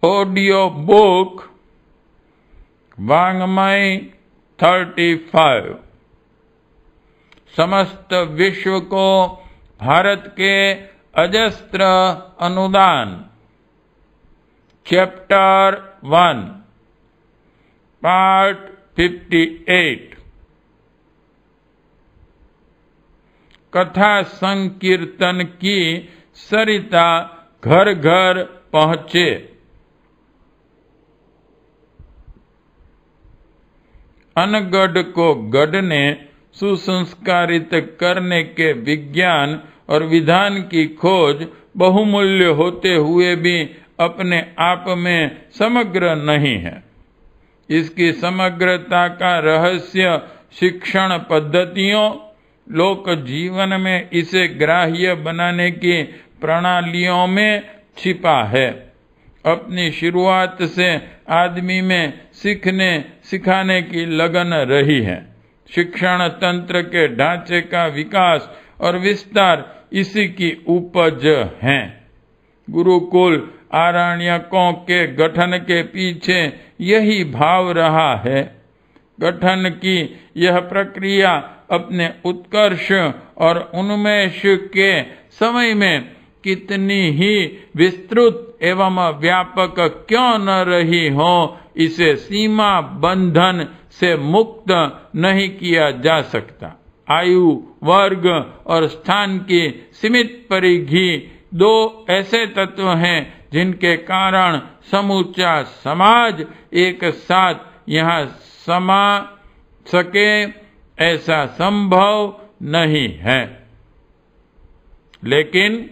Audio book वाङ्मय 35 समस्त विश्व को भारत के अजस्त्र अनुदान चैप्टर 1 पार्ट 58 कथा संकीर्तन की सरिता घर घर पहुंचे। अनगढ़ को गढ़ ने सुसंस्कारित करने के विज्ञान और विधान की खोज बहुमूल्य होते हुए भी अपने आप में समग्र नहीं है। इसकी समग्रता का रहस्य शिक्षण पद्धतियों, लोक जीवन में इसे ग्राह्य बनाने की प्रणालियों में छिपा है। अपनी शुरुआत से आदमी में सीखने सिखाने की लगन रही है। शिक्षण तंत्र के ढांचे का विकास और विस्तार इसी की उपज है। गुरुकुल आरण्यकों के गठन के पीछे यही भाव रहा है। गठन की यह प्रक्रिया अपने उत्कर्ष और उन्मेष के समय में कितनी ही विस्तृत एवं व्यापक क्यों न रही हो, इसे सीमा बंधन से मुक्त नहीं किया जा सकता। आयु, वर्ग और स्थान की सीमित परिधि दो ऐसे तत्व हैं जिनके कारण समूचा समाज एक साथ यहाँ समा सके, ऐसा संभव नहीं है। लेकिन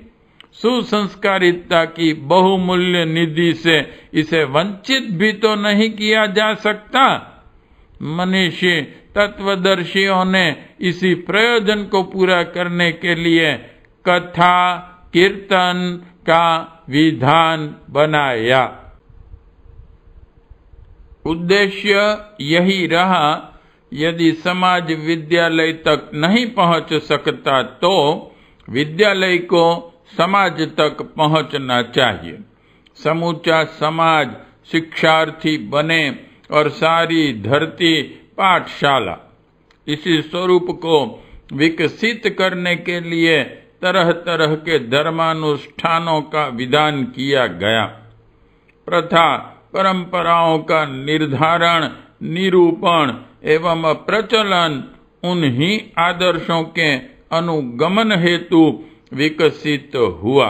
सुसंस्कारिता की बहुमूल्य निधि से इसे वंचित भी तो नहीं किया जा सकता। मनीषी तत्वदर्शियों ने इसी प्रयोजन को पूरा करने के लिए कथा कीर्तन का विधान बनाया। उद्देश्य यही रहा, यदि समाज विद्यालय तक नहीं पहुंच सकता तो विद्यालय को समाज तक पहुंचना चाहिए। समूचा समाज शिक्षार्थी बने और सारी धरती पाठशाला। इसी स्वरूप को विकसित करने के लिए तरह तरह के धर्मानुष्ठानों का विधान किया गया। प्रथा परंपराओं का निर्धारण, निरूपण एवं प्रचलन उन्हीं आदर्शों के अनुगमन हेतु विकसित हुआ।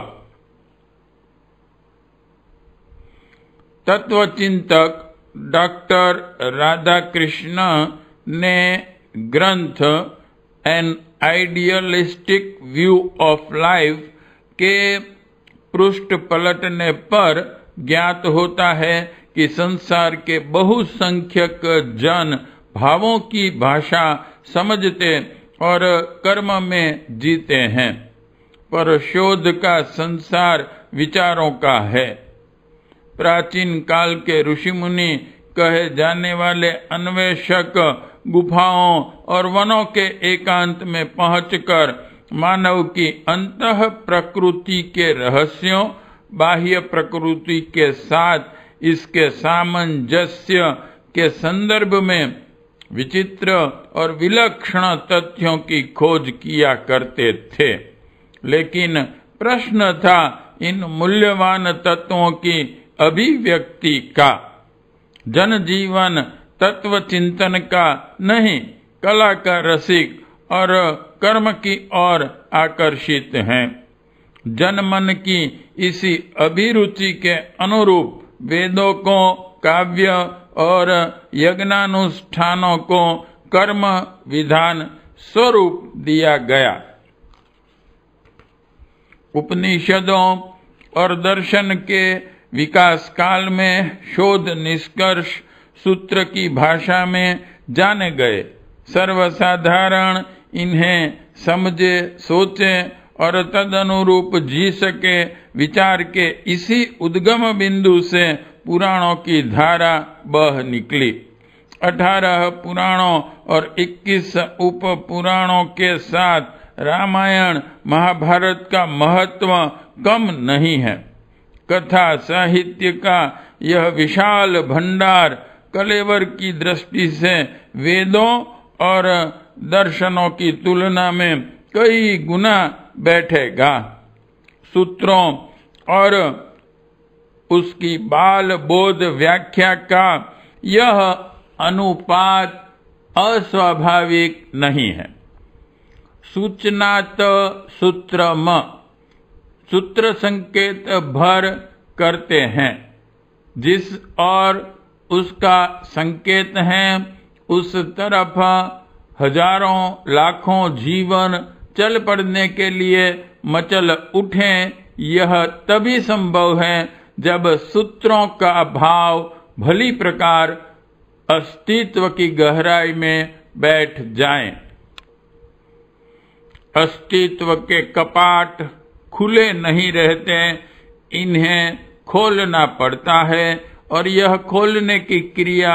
तत्वचिंतक डॉक्टर राधाकृष्ण ने ग्रंथ N idealistic view of life के पृष्ठ पलटने पर ज्ञात होता है कि संसार के बहुसंख्यक जन भावों की भाषा समझते और कर्म में जीते हैं, पर शोध का संसार विचारों का है। प्राचीन काल के ऋषि मुनि कहे जाने वाले अन्वेषक गुफाओं और वनों के एकांत में पहुंचकर मानव की अंतः प्रकृति के रहस्यों, बाह्य प्रकृति के साथ इसके सामंजस्य के संदर्भ में विचित्र और विलक्षण तथ्यों की खोज किया करते थे। लेकिन प्रश्न था इन मूल्यवान तत्वों की अभिव्यक्ति का। जनजीवन तत्व चिंतन का नहीं, कला का रसिक और कर्म की ओर आकर्षित हैं। जनमन की इसी अभिरुचि के अनुरूप वेदों को, काव्य और यज्ञानुष्ठानों को कर्म विधान स्वरूप दिया गया। उपनिषदों और दर्शन के विकास काल में शोध निष्कर्ष सूत्र की भाषा में जाने गए। सर्वसाधारण इन्हें समझे, सोचे और तदनुरूप जी सके विचार के इसी उद्गम बिंदु से पुराणों की धारा बह निकली। 18 पुराणों और 21 उप पुराणों के साथ रामायण महाभारत का महत्व कम नहीं है। कथा साहित्य का यह विशाल भंडार कलेवर की दृष्टि से वेदों और दर्शनों की तुलना में कई गुना बैठेगा। सूत्रों और उसकी बाल बोध व्याख्या का यह अनुपात अस्वाभाविक नहीं है। सूचनात सूत्रम, सूत्र संकेत भर करते हैं, जिस और उसका संकेत है उस तरफ हजारों लाखों जीवन चल पड़ने के लिए मचल उठें। यह तभी संभव है जब सूत्रों का भाव भली प्रकार अस्तित्व की गहराई में बैठ जाए। अस्तित्व के कपाट खुले नहीं रहते, इन्हें खोलना पड़ता है, और यह खोलने की क्रिया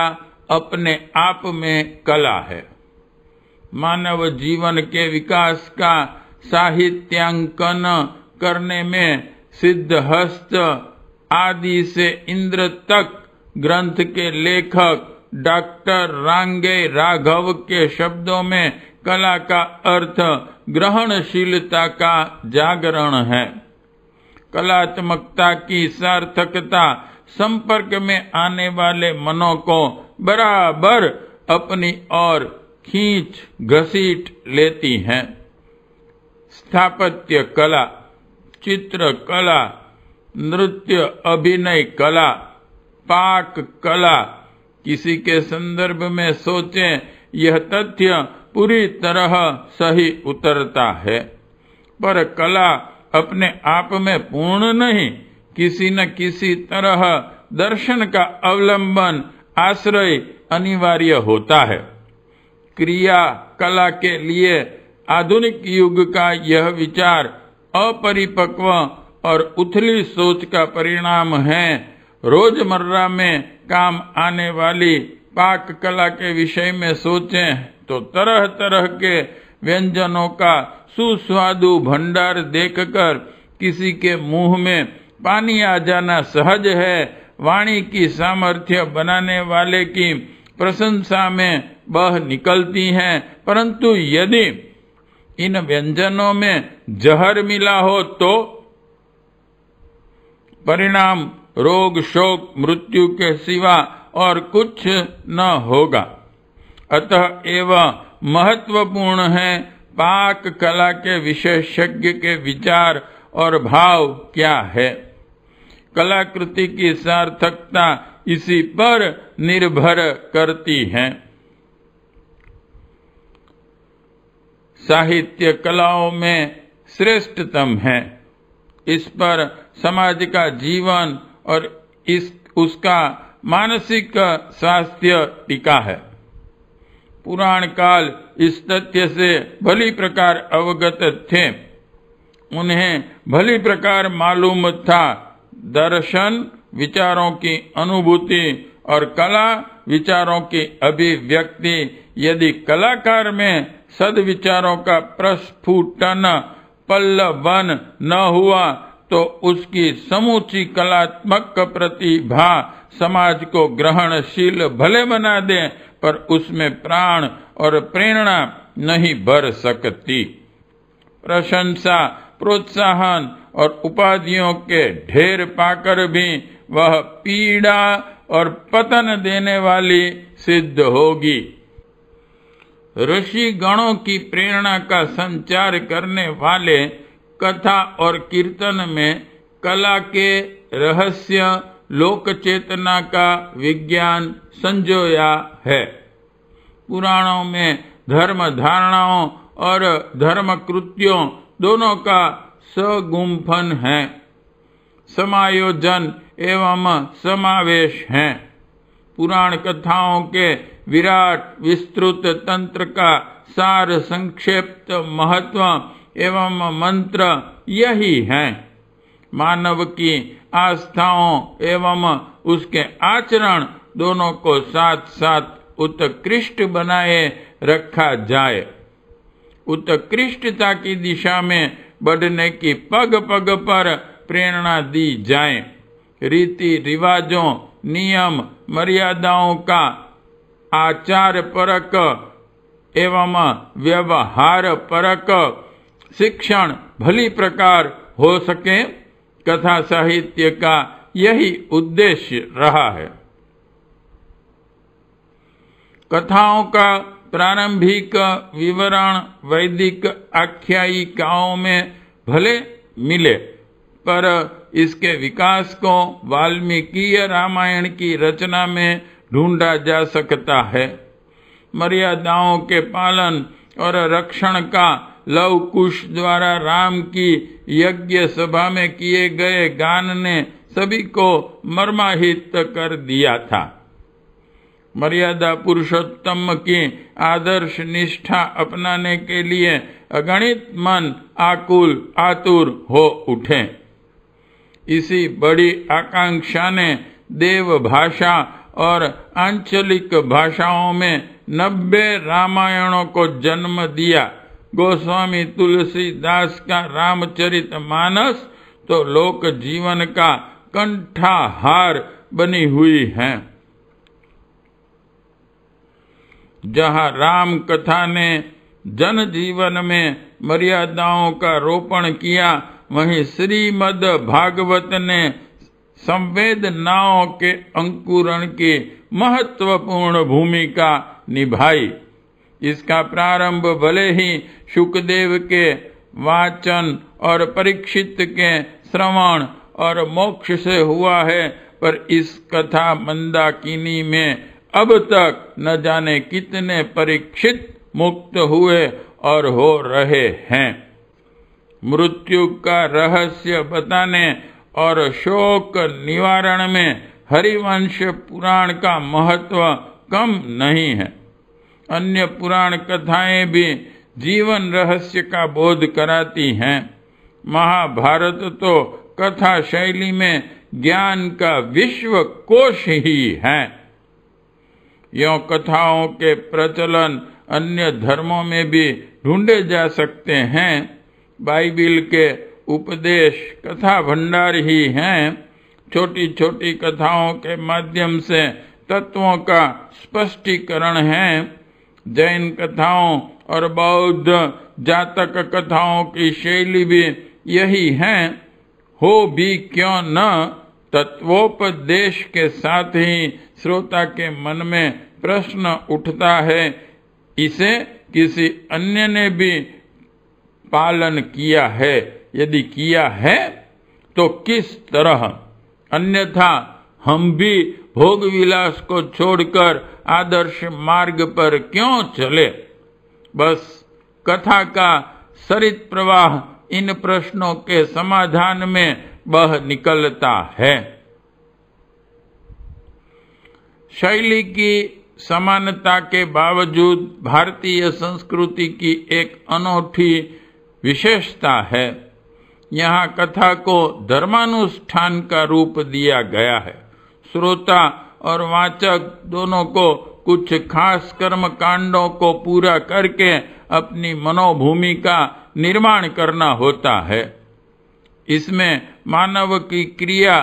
अपने आप में कला है। मानव जीवन के विकास का साहित्यांकन करने में सिद्धहस्त आदि से इंद्र तक ग्रंथ के लेखक डॉक्टर रांगे राघव के शब्दों में कला का अर्थ ग्रहणशीलता का जागरण है। कलात्मकता की सार्थकता संपर्क में आने वाले मनों को बराबर अपनी ओर खींच घसीट लेती हैं। स्थापत्य कला, चित्र कला, नृत्य अभिनय कला, पाक कला, किसी के संदर्भ में सोचें, यह तथ्य पूरी तरह सही उतरता है। पर कला अपने आप में पूर्ण नहीं, किसी न किसी तरह दर्शन का अवलंबन आश्रय अनिवार्य होता है। क्रिया कला के लिए आधुनिक युग का यह विचार अपरिपक्व और उथली सोच का परिणाम है। रोजमर्रा में काम आने वाली पाक कला के विषय में सोचें तो तरह तरह के व्यंजनों का सुस्वादु भंडार देखकर किसी के मुंह में पानी आ जाना सहज है। वाणी की सामर्थ्य बनाने वाले की प्रशंसा में बह निकलती हैं, परंतु यदि इन व्यंजनों में जहर मिला हो तो परिणाम रोग शोक मृत्यु के सिवा और कुछ न होगा। अतः एवं महत्वपूर्ण है पाक कला के विशेषज्ञ के विचार और भाव क्या है। कलाकृति की सार्थकता इसी पर निर्भर करती है। साहित्य कलाओं में श्रेष्ठतम है। इस पर समाज का जीवन और उसका मानसिक स्वास्थ्य टिका है। पुराण काल इस तथ्य से भली प्रकार अवगत थे। उन्हें भली प्रकार मालूम था दर्शन विचारों की अनुभूति और कला विचारों की अभिव्यक्ति। यदि कलाकार में सद्विचारों का प्रस्फुटन पल्लवन न हुआ तो उसकी समूची कलात्मक प्रतिभा समाज को ग्रहणशील भले बना दे, पर उसमें प्राण और प्रेरणा नहीं भर सकती। प्रशंसा प्रोत्साहन और उपाधियों के ढेर पाकर भी वह पीड़ा और पतन देने वाली सिद्ध होगी। ऋषि गणों की प्रेरणा का संचार करने वाले कथा और कीर्तन में कला के रहस्य लोक चेतना का विज्ञान संजोया है। पुराणों में धर्म धारणाओं और धर्म कृत्यों दोनों का सगुम्फन है, समायोजन एवं समावेश है। पुराण कथाओं के विराट विस्तृत तंत्र का सार संक्षिप्त महत्व एवं मंत्र यही है। मानव की आस्थाओं एवं उसके आचरण दोनों को साथ साथ उत्कृष्ट बनाए रखा जाए। उत्कृष्टता की दिशा में बढ़ने की पग पग पर प्रेरणा दी जाए। रीति रिवाजों, नियम, मर्यादाओं का आचार परक एवं व्यवहार परक शिक्षण भली प्रकार हो सके, कथा साहित्य का यही उद्देश्य रहा है। कथाओं का प्रारंभिक विवरण वैदिक आख्यायिकाओं में भले मिले, पर इसके विकास को वाल्मीकीय रामायण की रचना में ढूंढा जा सकता है। मर्यादाओं के पालन और रक्षण का लव कुश द्वारा राम की यज्ञ सभा में किए गए गान ने सभी को मर्माहित कर दिया था। मर्यादा पुरुषोत्तम की आदर्श निष्ठा अपनाने के लिए अगणित मन आकुल आतुर हो उठे। इसी बड़ी आकांक्षा ने देव भाषा और आंचलिक भाषाओं में 90 रामायणों को जन्म दिया। गोस्वामी तुलसीदास का रामचरितमानस तो लोक जीवन का कंठाहार बनी हुई है। जहाँ राम कथा ने जन जीवन में मर्यादाओं का रोपण किया, वहीं श्रीमद् भागवत ने संवेदनाओं के अंकुरण की महत्वपूर्ण भूमिका निभाई। इसका प्रारंभ भले ही शुकदेव के वाचन और परीक्षित के श्रवण और मोक्ष से हुआ है, पर इस कथा मंदाकिनी में अब तक न जाने कितने परीक्षित मुक्त हुए और हो रहे हैं। मृत्यु का रहस्य बताने और शोक निवारण में हरिवंश पुराण का महत्व कम नहीं है। अन्य पुराण कथाएं भी जीवन रहस्य का बोध कराती हैं। महाभारत तो कथा शैली में ज्ञान का विश्व कोश ही है। यों कथाओं के प्रचलन अन्य धर्मों में भी ढूंढे जा सकते हैं। बाइबिल के उपदेश कथा भंडार ही हैं। छोटी छोटी कथाओं के माध्यम से तत्वों का स्पष्टीकरण है। जैन कथाओं और बौद्ध जातक कथाओं की शैली भी यही है। हो भी क्यों न, तत्वोपदेश के साथ ही श्रोता के मन में प्रश्न उठता है, इसे किसी अन्य ने भी पालन किया है? यदि किया है तो किस तरह? अन्यथा हम भी भोग विलास को छोड़कर आदर्श मार्ग पर क्यों चले? बस कथा का सरित प्रवाह इन प्रश्नों के समाधान में बह निकलता है। शैली की समानता के बावजूद भारतीय संस्कृति की एक अनोखी विशेषता है। यहाँ कथा को धर्मानुष्ठान का रूप दिया गया है। श्रोता और वाचक दोनों को कुछ खास कर्म कांडों को पूरा करके अपनी मनोभूमि का निर्माण करना होता है। इसमें मानव की क्रिया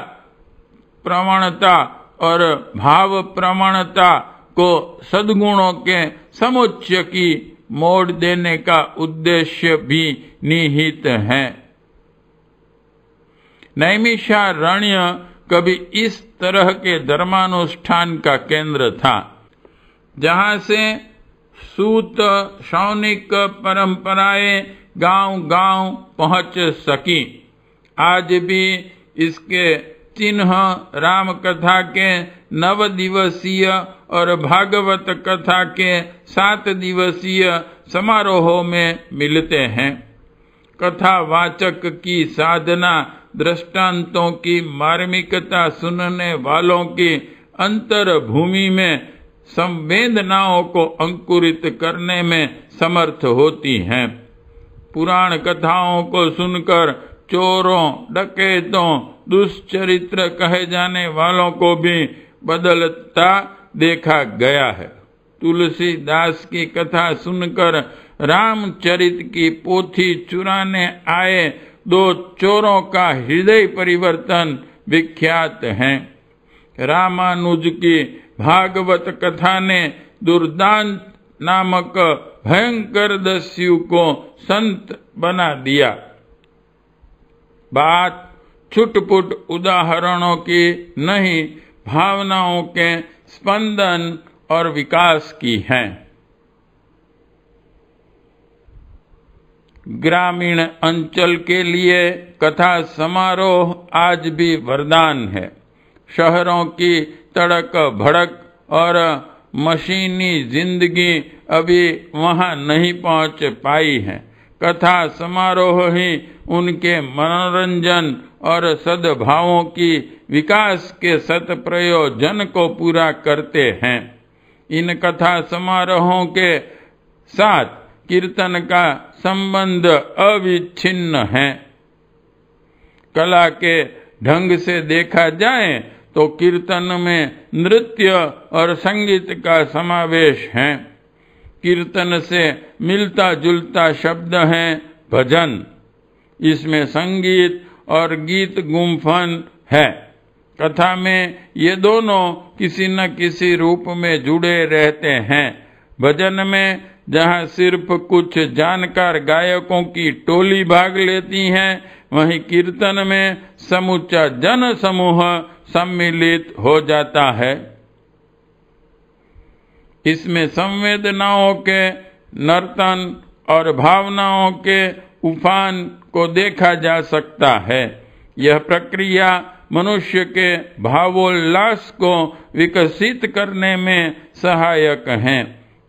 प्रवणता और भाव प्रवणता को सद्गुणों के समुच्चय की मोड़ देने का उद्देश्य भी निहित है। नैमिषारण्य कभी इस तरह के धर्मानुष्ठान का केंद्र था, जहाँ से सूत शौनिक परंपराएं गांव-गांव पहुंच सकी। आज भी इसके चिन्ह राम कथा के 9 दिवसीय और भागवत कथा के 7 दिवसीय समारोहों में मिलते हैं। कथा वाचक की साधना दृष्टांतों की मार्मिकता सुनने वालों की अंतर भूमि में संवेदनाओं को अंकुरित करने में समर्थ होती हैं। पुराण कथाओं को सुनकर चोरों, डकैतों, दुष्चरित्र कहे जाने वालों को भी बदलता देखा गया है। तुलसीदास की कथा सुनकर रामचरित की पोथी चुराने आए 2 चोरों का हृदय परिवर्तन विख्यात हैं। रामानुज की भागवत कथा ने दुर्दांत नामक भयंकर दस्यु को संत बना दिया। बात छुटपुट उदाहरणों की नहीं, भावनाओं के स्पंदन और विकास की है। ग्रामीण अंचल के लिए कथा समारोह आज भी वरदान है। शहरों की तड़क भड़क और मशीनी जिंदगी अभी वहां नहीं पहुंच पाई है। कथा समारोह ही उनके मनोरंजन और सद्भावों की विकास के सत प्रयोजन को पूरा करते हैं। इन कथा समारोहों के साथ कीर्तन का संबंध अविच्छिन्न है। कला के ढंग से देखा जाए तो कीर्तन में नृत्य और संगीत का समावेश है। कीर्तन से मिलता जुलता शब्द है भजन। इसमें संगीत और गीत गुम्फन है। कथा में ये दोनों किसी न किसी रूप में जुड़े रहते हैं। भजन में जहाँ सिर्फ कुछ जानकार गायकों की टोली भाग लेती है, वहीं कीर्तन में समूचा जन समूह सम्मिलित हो जाता है। इसमें संवेदनाओं के नर्तन और भावनाओं के उफान को देखा जा सकता है। यह प्रक्रिया मनुष्य के भावोल्लास को विकसित करने में सहायक है।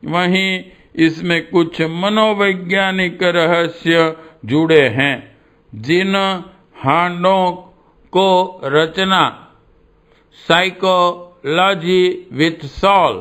वहीं इसमें कुछ मनोवैज्ञानिक रहस्य जुड़े हैं, जिन हांडों को रचना साइकोलॉजी विथ सॉल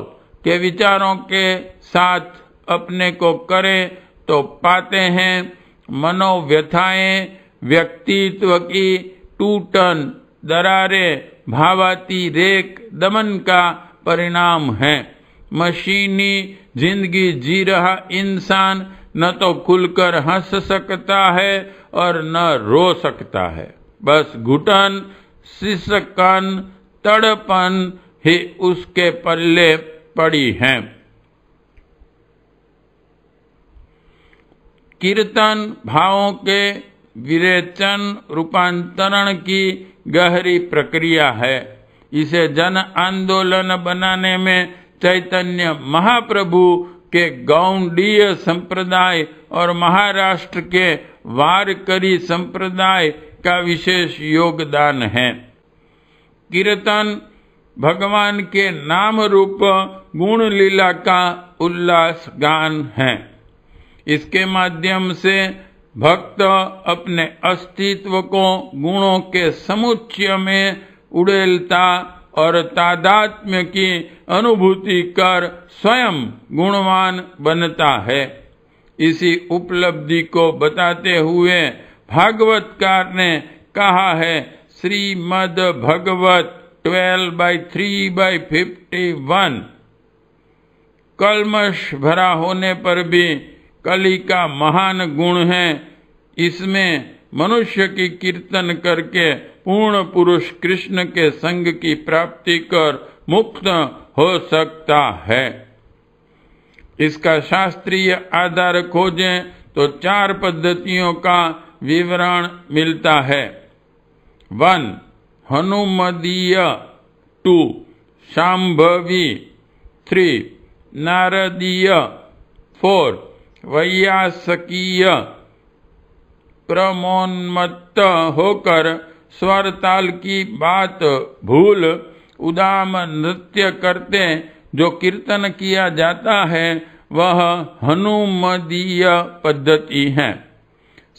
के विचारों के साथ अपने को करें तो पाते हैं मनोव्यथाएं व्यक्तित्व की टूटन, दरारें, भावातिरेक दमन का परिणाम है। मशीनी जिंदगी जी रहा इंसान न तो खुलकर हंस सकता है और न रो सकता है। बस घुटन, सिसकन, तड़पन ही उसके पल्ले पड़ी है। कीर्तन भावों के विरेचन रूपांतरण की गहरी प्रक्रिया है। इसे जन आंदोलन बनाने में चैतन्य महाप्रभु के गौड़ीय संप्रदाय और महाराष्ट्र के वारकरी संप्रदाय का विशेष योगदान है। कीर्तन भगवान के नाम रूप गुण लीला का उल्लास गान है। इसके माध्यम से भक्त अपने अस्तित्व को गुणों के समुच्चय में उड़ेलता और तादात्म्य की अनुभूति कर स्वयं गुणवान बनता है। इसी उपलब्धि को बताते हुए भागवतकार ने कहा है, श्रीमद् भगवत 12/3/51, कल्मश भरा होने पर भी कली का महान गुण है। इसमें मनुष्य की कीर्तन करके पूर्ण पुरुष कृष्ण के संग की प्राप्ति कर मुक्त हो सकता है। इसका शास्त्रीय आधार खोजें तो 4 पद्धतियों का विवरण मिलता है। 1. हनुमदीय, 2. शांभवी, 3. नारदीय, 4. वैयासकीय। प्रमोन्मत्त होकर स्वर ताल की बात भूल उदाम नृत्य करते जो कीर्तन किया जाता है, वह हनुमदीय पद्धति है।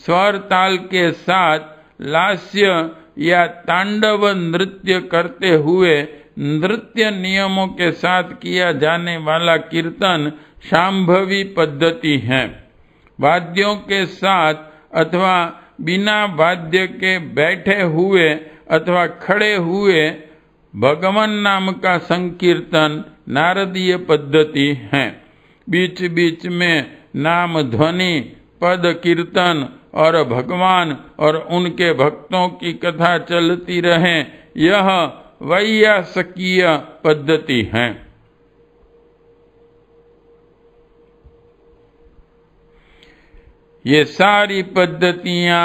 स्वर ताल के साथ लास्य या तांडव नृत्य करते हुए नृत्य नियमों के साथ किया जाने वाला कीर्तन शांभवी पद्धति है। वाद्यों के साथ अथवा बिना वाद्य के बैठे हुए अथवा खड़े हुए भगवान नाम का संकीर्तन नारदीय पद्धति है। बीच बीच में नाम ध्वनि, पद कीर्तन और भगवान और उनके भक्तों की कथा चलती रहे, यह वैयासकीय पद्धति है। ये सारी पद्धतियां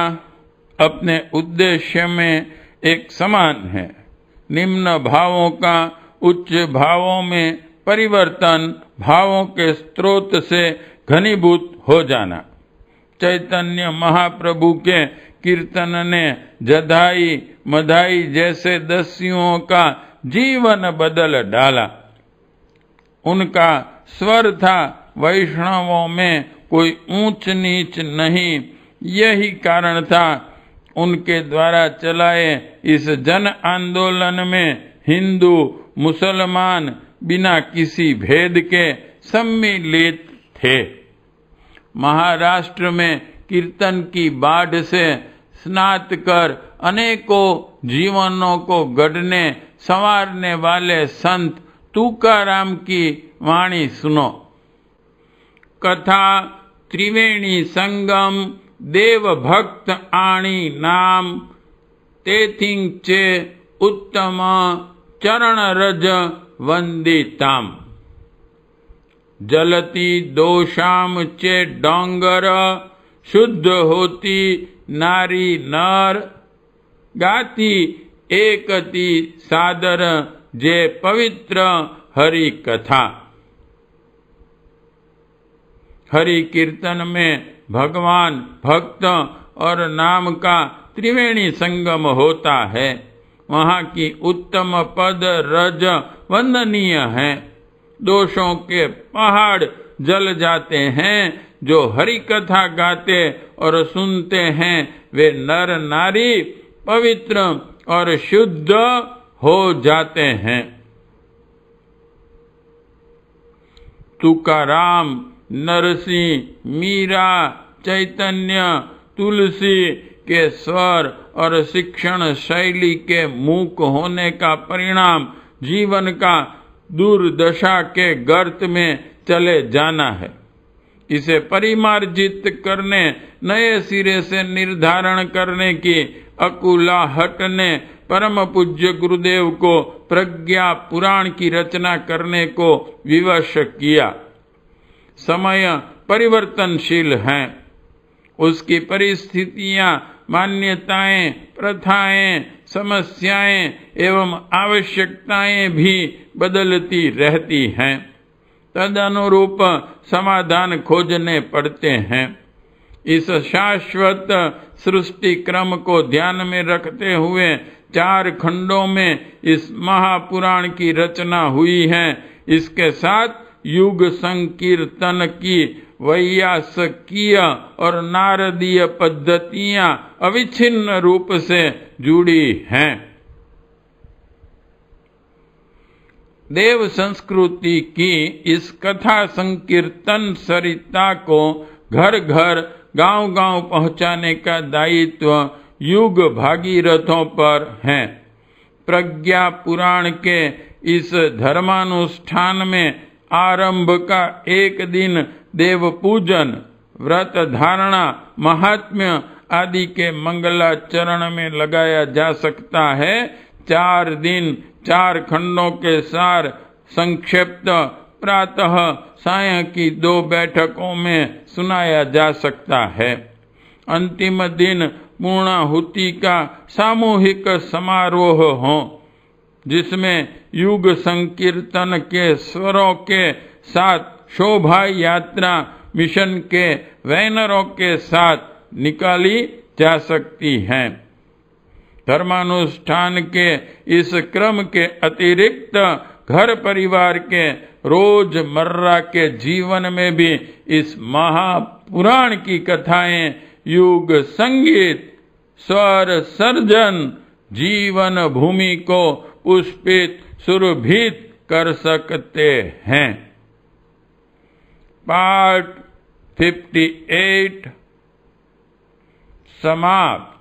अपने उद्देश्य में एक समान है। निम्न भावों का उच्च भावों में परिवर्तन, भावों के स्रोत से घनीभूत हो जाना। चैतन्य महाप्रभु के कीर्तन ने जदाई मदाई जैसे दस्युओं का जीवन बदल डाला। उनका स्वर था, वैष्णवों में कोई ऊंच नीच नहीं। यही कारण था उनके द्वारा चलाए इस जन आंदोलन में हिंदू मुसलमान बिना किसी भेद के सम्मिलित थे। महाराष्ट्र में कीर्तन की बाढ़ से स्नात कर अनेकों जीवनों को गढ़ने संवारने वाले संत तुकाराम की वाणी सुनो। कथा त्रिवेणी संगम देव भक्त आणी नाम, तेथिंग चे उत्तम चरण रज वंदिताम। जलती दोषाम चे डोंगर, शुद्ध होती नारी नर। गाती एकती सादर जे पवित्र हरि कथा। हरि कीर्तन में भगवान, भक्त और नाम का त्रिवेणी संगम होता है। वहाँ की उत्तम पद रज वंदनीय है। दोषों के पहाड़ जल जाते हैं। जो हरि कथा गाते और सुनते हैं वे नर नारी पवित्र और शुद्ध हो जाते हैं। तुकाराम, नरसिंह, मीरा, चैतन्य, तुलसी के स्वर और शिक्षण शैली के मूक होने का परिणाम जीवन का दुर्दशा के गर्त में चले जाना है। इसे परिमार्जित करने, नए सिरे से निर्धारण करने की अकुलाहट ने परम पूज्य गुरुदेव को प्रज्ञा पुराण की रचना करने को विवश किया। समय परिवर्तनशील है। उसकी परिस्थितियां, मान्यताएं, प्रथाएं, समस्याएं एवं आवश्यकताएं भी बदलती रहती हैं। तदनुरूप समाधान खोजने पड़ते हैं। इस शाश्वत सृष्टि क्रम को ध्यान में रखते हुए 4 खंडों में इस महापुराण की रचना हुई है। इसके साथ युग संकीर्तन की वैयासकीय और नारदीय पद्धतियां अविच्छिन्न रूप से जुड़ी हैं। देव संस्कृति की इस कथा संकीर्तन सरिता को घर घर, गांव गांव पहुंचाने का दायित्व युग भागीरथों पर है। प्रज्ञा पुराण के इस धर्मानुष्ठान में आरंभ का एक दिन देव पूजन, व्रत धारणा, महात्म्य आदि के मंगलाचरण में लगाया जा सकता है। 4 दिन 4 खंडों के सार संक्षिप्त प्रातः सायं की 2 बैठकों में सुनाया जा सकता है। अंतिम दिन पूर्णाहुति का सामूहिक समारोह हो, जिसमें युग संकीर्तन के स्वरों के साथ शोभा यात्रा मिशन के बैनरों के साथ निकाली जा सकती है। धर्मानुष्ठान के इस क्रम के अतिरिक्त घर परिवार के रोजमर्रा के जीवन में भी इस महापुराण की कथाएं युग संगीत, स्वर सर्जन, जीवन भूमि को पुष्पित सुरभित कर सकते हैं। पार्ट 58 समाप्त।